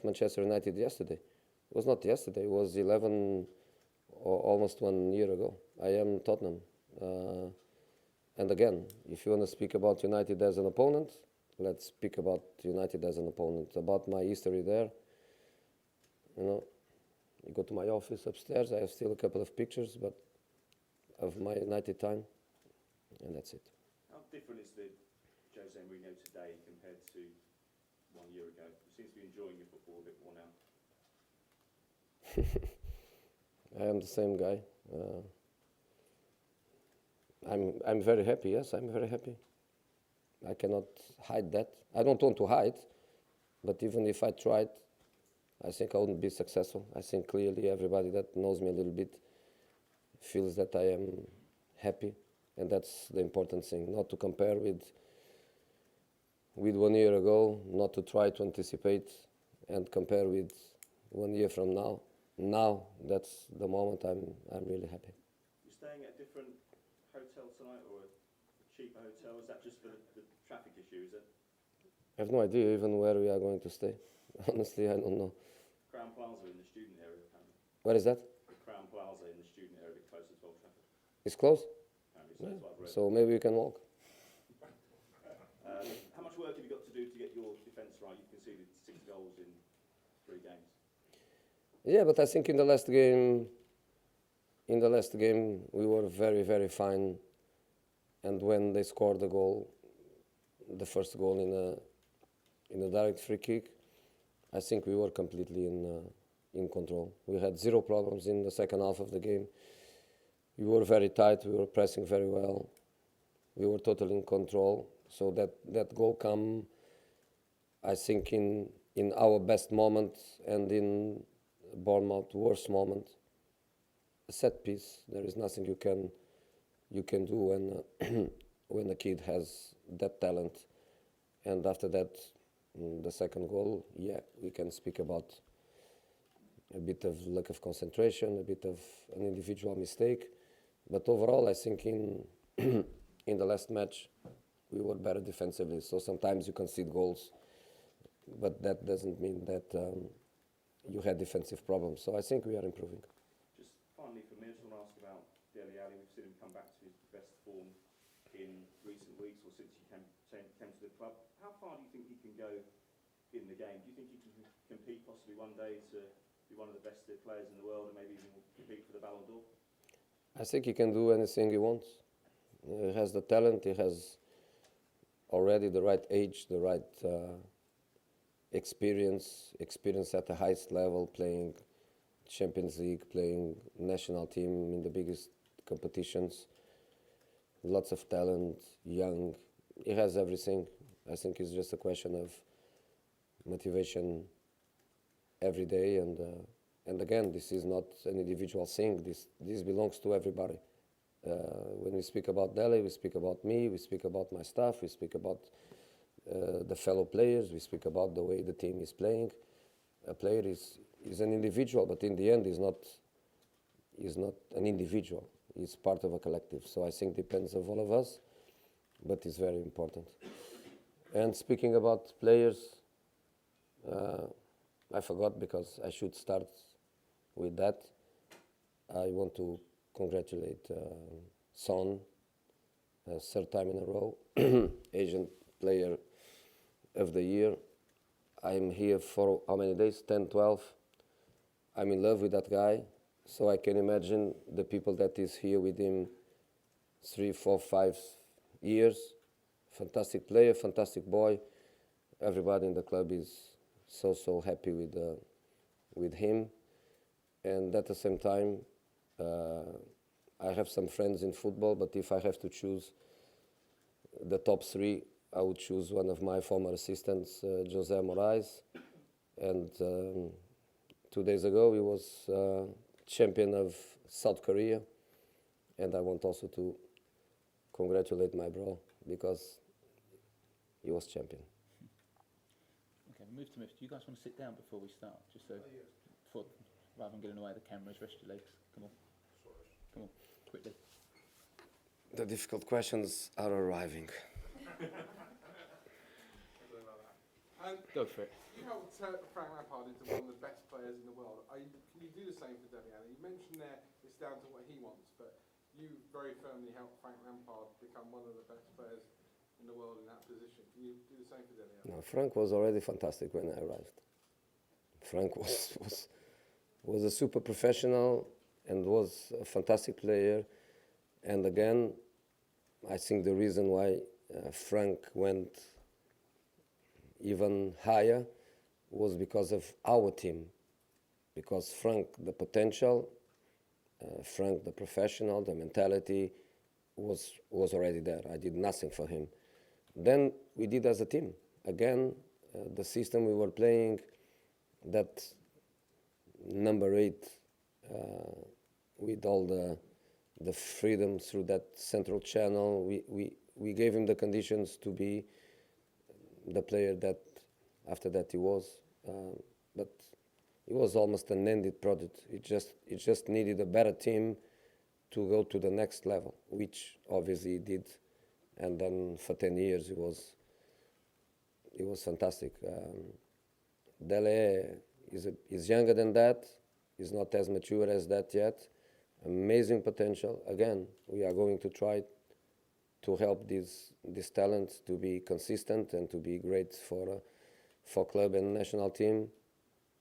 Manchester United yesterday. It was not yesterday. It was 11 or almost 1 year ago. I am Tottenham. And again, if you want to speak about United as an opponent, let's speak about United as an opponent. About my history there, you go to my office upstairs. I have still a couple of pictures, but of my United time, and that's it. How different is the Jose Mourinho today compared to 1 year ago? You seem to be enjoying your football a bit more now. I am the same guy. I'm very happy. Yes, I'm very happy. I cannot hide that. I don't want to hide, but even if I tried, I think I wouldn't be successful. I think clearly everybody that knows me a little bit feels that I am happy, and that's the important thing. Not to compare with 1 year ago, not to try to anticipate and compare with 1 year from now. Now, that's the moment I'm really happy. You're staying at a different hotel tonight, or a cheaper hotel? Is that just for the traffic issue, is it? I have no idea even where we are going to stay. Honestly, I don't know. Crown Plaza in the student area, apparently. Where is that? The Crown Plaza in the student area, a bit closer to Old Trafford. It's close? Apparently, so that's what I've read. So maybe we can walk. How much work have you got to do to get your defence right? You've conceded 6 goals in 3 games. Yeah, but I think in the last game, we were very, very fine. And when they scored the goal, the first goal in a direct free kick, I think we were completely in control. We had 0 problems in the second half of the game. We were very tight. We were pressing very well. We were totally in control. So that goal came, I think, in our best moment and in Bournemouth's worst moment. A set piece. There is nothing you can do when a kid has that talent. And after that, the second goal, yeah, we can speak about a bit of lack of concentration, a bit of an individual mistake. But overall, I think in the last match, we were better defensively. So sometimes you concede goals, but that doesn't mean that you had defensive problems. So I think we are improving. Just finally for me, I just want to ask about Dele Alli. We've seen him come back to his best form in recent weeks or since he came to the club. How far do you think he can go in the game? Do you think he can compete possibly one day to be one of the best players in the world and maybe even compete for the Ballon d'Or? I think he can do anything he wants. He has the talent. He has already the right age, the right experience at the highest level, playing Champions League, playing national team in the biggest competitions. Lots of talent, young. He has everything. I think it's just a question of motivation every day. And again, this is not an individual thing. This belongs to everybody. When we speak about Dele, we speak about me, we speak about my staff, we speak about the fellow players, we speak about the way the team is playing. A player is an individual, but in the end is not an individual. He's part of a collective. So I think it depends on all of us, but it's very important. And speaking about players, I forgot because I should start with that. I want to congratulate Son, 3rd time in a row, Asian Player of the Year. I'm here for how many days? 10, 12. I'm in love with that guy, so I can imagine the people that is here with him 3, 4, 5 years. Fantastic player, fantastic boy. Everybody in the club is so happy with him. And at the same time, I have some friends in football, but if I have to choose the top 3, I would choose one of my former assistants, Jose Mourinho. And 2 days ago, he was champion of South Korea. And I want also to congratulate my bro because he was champion. Okay, we'll move to Miff. Do you guys want to sit down before we start? Just so, rather than getting away the cameras, rest your legs. Come on, quickly. The difficult questions are arriving. Go for it. You helped Frank Lampard into one of the best players in the world. Can you do the same for Dele Alli? You mentioned there it's down to what he wants, but you very firmly helped Frank Lampard become one of the best players in the world in that position. Can you do the same for Dele Alli? No, Frank was already fantastic when I arrived. Frank was a super professional and was a fantastic player. And again, I think the reason why Frank went even higher was because of our team. Because Frank, the potential, Frank, the professional, the mentality was already there. I did nothing for him. Then we did as a team. Again, the system we were playing, that number 8, with all the freedom through that central channel, we gave him the conditions to be the player that after that he was. But it was almost an ended product. It just needed a better team to go to the next level, which obviously it did. And then for 10 years it was fantastic. Dele is younger than that. He's not as mature as that yet. Amazing potential. Again, we are going to try to help these talents to be consistent and to be great for club and national team.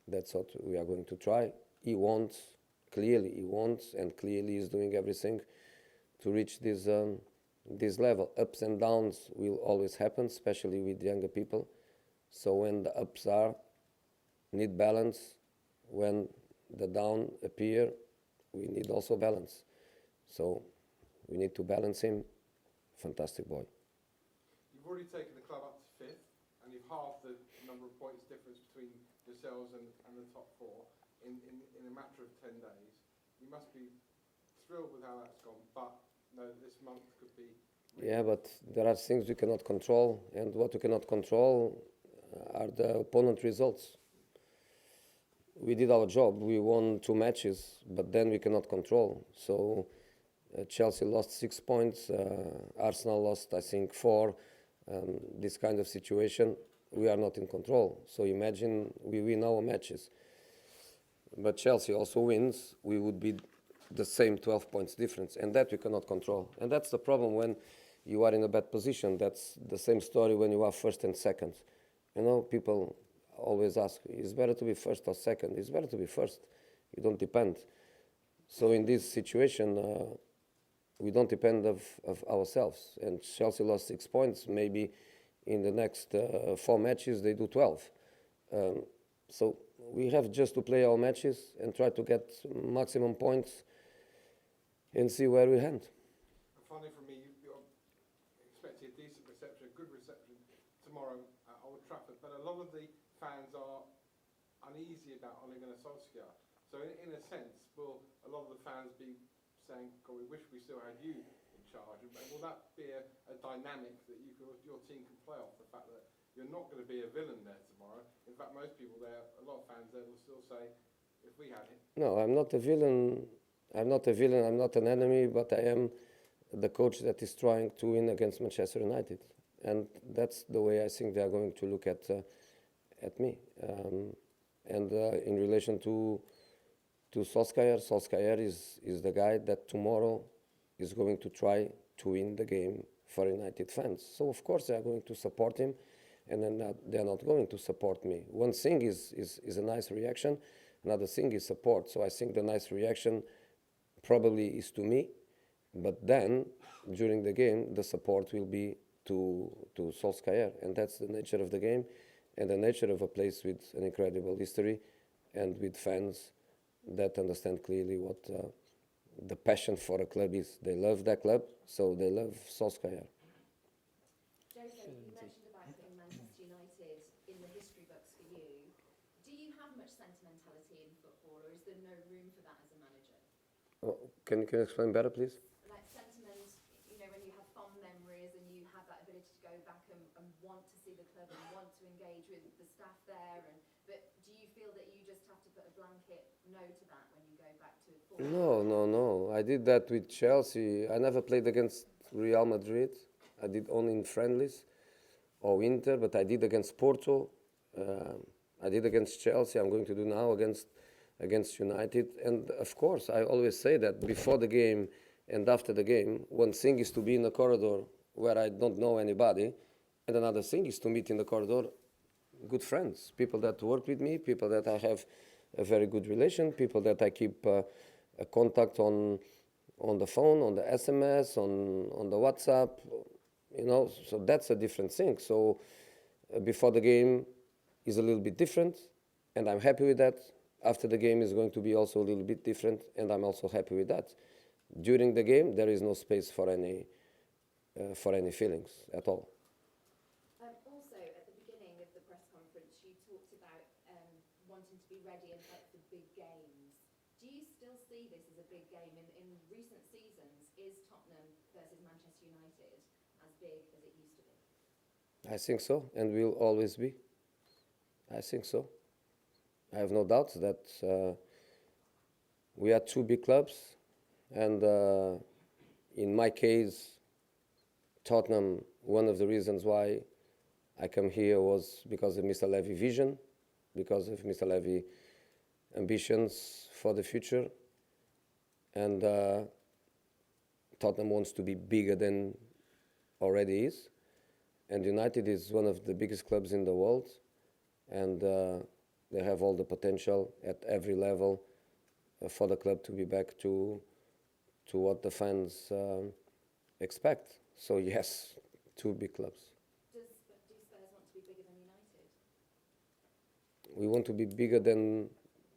That's what we are going to try. He wants, and clearly is doing everything to reach this level. Ups and downs will always happen, especially with younger people. So when the ups need balance, when the down appear, we need also balance. So we need to balance him. Fantastic boy. You've already taken the club up to 5th, and you've halved the number of points difference between yourselves and the top 4 in a matter of 10 days. You must be thrilled with how that's gone, but no, this month could be... Yeah, but there are things we cannot control, and what we cannot control are the opponent results. We did our job. We won 2 matches, but then we cannot control. So Chelsea lost 6 points. Arsenal lost, I think, 4. This kind of situation, we are not in control. So imagine we win our matches. But Chelsea also wins. We would be the same 12 points difference, and that we cannot control. And that's the problem when you are in a bad position. That's the same story when you are first and second. You know, people always ask, it's better to be first or second? It's better to be first. You don't depend. So in this situation, we don't depend of ourselves. And Chelsea lost 6 points. Maybe in the next 4 matches, they do 12. So we have just to play our matches and try to get maximum points and see where we end. And finally, from me, you're expecting a decent reception, a good reception tomorrow at Old Trafford, but a lot of the fans are uneasy about Ole Gunnar Solskjaer. So in a sense, will a lot of the fans be saying, God, we wish we still had you in charge? And will that be a dynamic that your team can play off, the fact that you're not going to be a villain there tomorrow? In fact, most people there, a lot of fans there will still say, if we had it. No, I'm not a villain. I'm not a villain. I'm not an enemy, but I am the coach that is trying to win against Manchester United. And that's the way I think they are going to look at me. And in relation to Solskjaer is the guy that tomorrow is going to try to win the game for United fans. So of course they are going to support him, and then they are not going to support me. One thing is a nice reaction, another thing is support. So I think the nice reaction probably is to me, but then during the game the support will be to Solskjaer, and that's the nature of the game and the nature of a place with an incredible history and with fans that understand clearly what the passion for a club is. They love that club, so they love Solskjaer. Jose, you mentioned about putting Manchester United in the history books for you. Do you have much sentimentality in football, or is there no room for that as a manager? Can you explain better, please? Like sentiment, you know, when you have fond memories and you have that ability to go back and want to see the club and want to engage with the staff there, but do you feel that you just have to put a blanket no to that when you go back to football? No. I did that with Chelsea. I never played against Real Madrid. I did only in friendlies or Inter, but I did against Porto. I did against Chelsea. I'm going to do now against United. And of course, I always say that before the game and after the game, one thing is to be in a corridor where I don't know anybody, and another thing is to meet in the corridor good friends, people that work with me, people that I have a very good relation, people that I keep a contact on the phone, on the SMS, on the WhatsApp, you know. So that's a different thing. So before the game is a little bit different, and I'm happy with that. After the game is going to be also a little bit different, and I'm also happy with that. During the game, there is no space for any feelings at all. Also, at the beginning of the press conference, you talked about wanting to be ready and up for big games. Do you still see this as a big game? In recent seasons, is Tottenham versus Manchester United as big as it used to be? I think so, and will always be. I think so. I have no doubts that we are two big clubs, and in my case, Tottenham, one of the reasons why I come here was because of Mr. Levy's vision, because of Mr. Levy's ambitions for the future, and Tottenham wants to be bigger than already is, and United is one of the biggest clubs in the world, and they have all the potential at every level for the club to be back to what the fans expect. So yes, two big clubs. Do Spurs want to be bigger than United? We want to be bigger than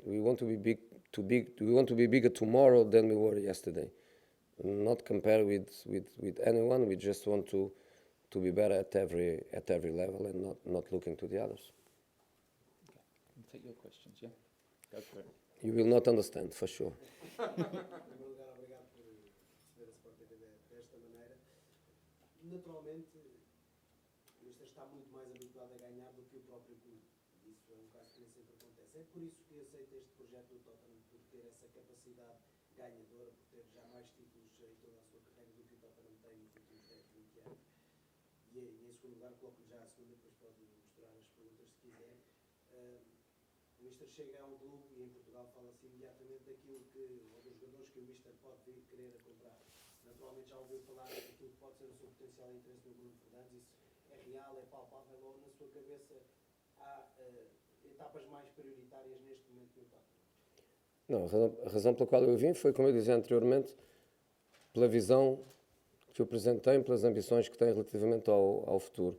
we want to be we want to be bigger tomorrow than we were yesterday. Not compare with anyone. We just want to be better at every level and not looking to the others. Okay. Take your questions, yeah? Go for it. You will not understand for sure. Obrigado por receber a Sport TV desta maneira. Naturalmente, o Mister está muito mais habituado a ganhar do que o próprio clube. Isso é caso que nem sempre acontece. É por isso que aceita este projeto do Tottenham, por ter essa capacidade ganhadora, por ter já mais títulos em toda a sua carreira do que o Tottenham tem nos últimos 10, 20 anos. E em segundo lugar, coloco-lhe já a segunda, depois pode misturar as perguntas se quiser. O Mister chega a um clube e em Portugal fala-se imediatamente daquilo ou dos jogadores que o Mister pode vir querer comprar. Naturalmente já ouviu falar daquilo que pode ser o seu potencial interesse no Bruno Fernandes. Isso é real, é palpável, ou na sua cabeça há etapas mais prioritárias neste momento no Tottenham? Não, a razão pela qual eu vim foi, como eu dizia anteriormente, pela visão que o Presidente tem, pelas ambições que tem relativamente ao futuro.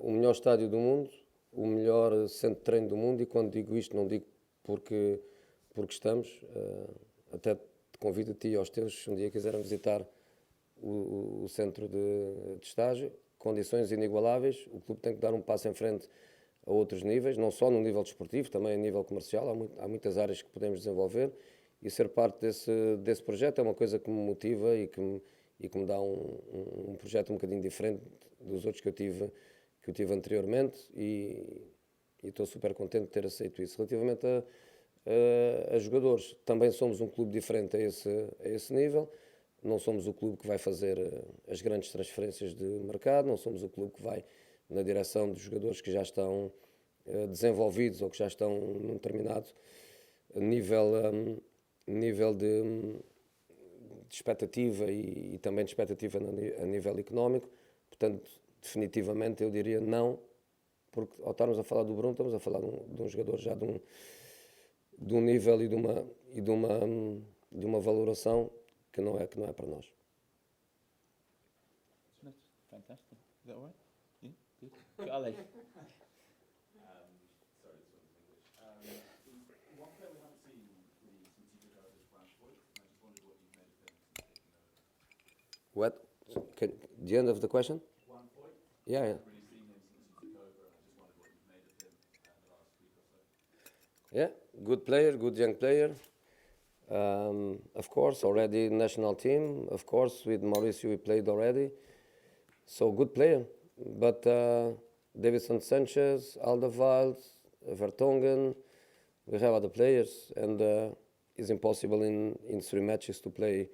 O melhor estádio do mundo, o melhor centro de treino do mundo, e quando digo isto não digo porque estamos, até te convido a ti e aos teus, se um dia quiserem visitar o centro de estágio, condições inigualáveis. O clube tem que dar um passo em frente a outros níveis, não só no nível desportivo, também a nível comercial. Há muitas áreas que podemos desenvolver, e ser parte desse projeto é uma coisa que me motiva e que me dá um projeto um bocadinho diferente dos outros que eu tive anteriormente, e estou super contente de ter aceito isso. Relativamente a jogadores, também somos um clube diferente a esse nível. Não somos o clube que vai fazer as grandes transferências de mercado, não somos o clube que vai na direção dos jogadores que já estão desenvolvidos ou que já estão num determinado nível de expectativa e também de expectativa a nível económico. Portanto, definitivamente eu diria não, porque ao estarmos a falar do Bruno, estamos a falar de um jogador já de um nível e de uma valoração que não é para nós. Fantastic. Is that all right? Yeah? Good. Charlie. Sorry, this one's in English. One player we haven't seen since you took over is Brantford. I just wondered what you've made of him since taking over. What? The end of the question? Brantford? Yeah. I haven't really seen him since you took over, and I just wondered what you've made of him the last week or so. Yeah, good player, good young player. Of course, already national team. Of course, with Mauricio we played already. So good player. But Davinson Sanchez, Alderweireld, Vertonghen, we have other players, and it's impossible in 3 matches to play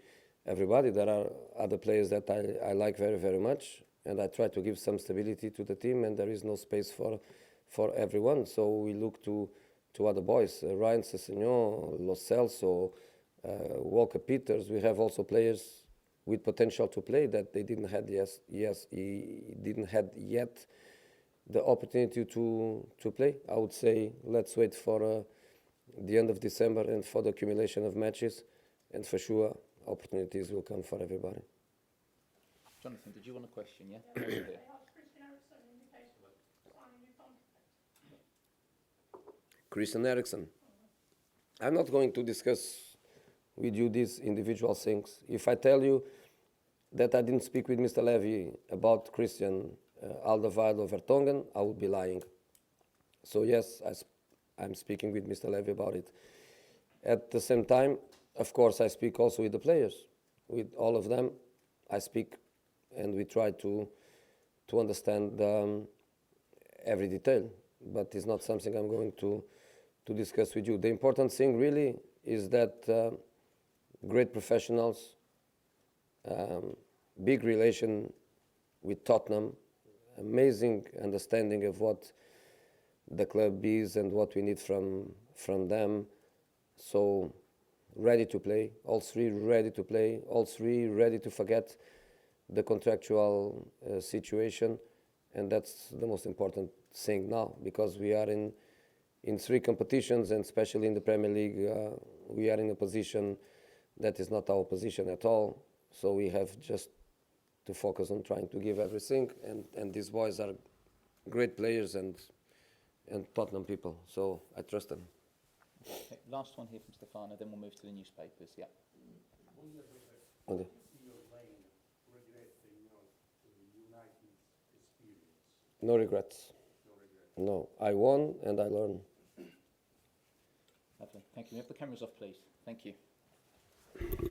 everybody. There are other players that I like very, very much, and I try to give some stability to the team, and there is no space for everyone. So we look to other boys, Ryan Sessegnon, Lo Celso, Walker Peters. We have also players with potential to play that they didn't had he didn't had yet the opportunity to play. I would say let's wait for the end of December and for the accumulation of matches, and for sure opportunities will come for everybody. Jonathan, did you want a question? Yeah. Yeah, Over here. they asked Christian Eriksen indication of signing a new contract. Christian Eriksen. I'm not going to discuss with you these individual things. If I tell you that I didn't speak with Mr. Levy about Christian Alderweireld or Vertonghen, I would be lying. So yes, I'm speaking with Mr. Levy about it. At the same time, of course, I speak also with the players. With all of them, I speak and we try to understand every detail. But it's not something I'm going to discuss with you. The important thing really is that great professionals, big relation with Tottenham, amazing understanding of what the club is and what we need from them. So ready to play, all three ready to play, all three ready to forget the contractual situation, and that's the most important thing now, because we are in three competitions, and especially in the Premier League, we are in a position that is not our position at all. So we have just to focus on trying to give everything, and these boys are great players and Tottenham people, so I trust them. Okay, last one here from Stefano, then we'll move to the newspapers. Yeah. Okay. No regrets. No, I won and I learned. Lovely. Thank you. We have the cameras off, please. Thank you.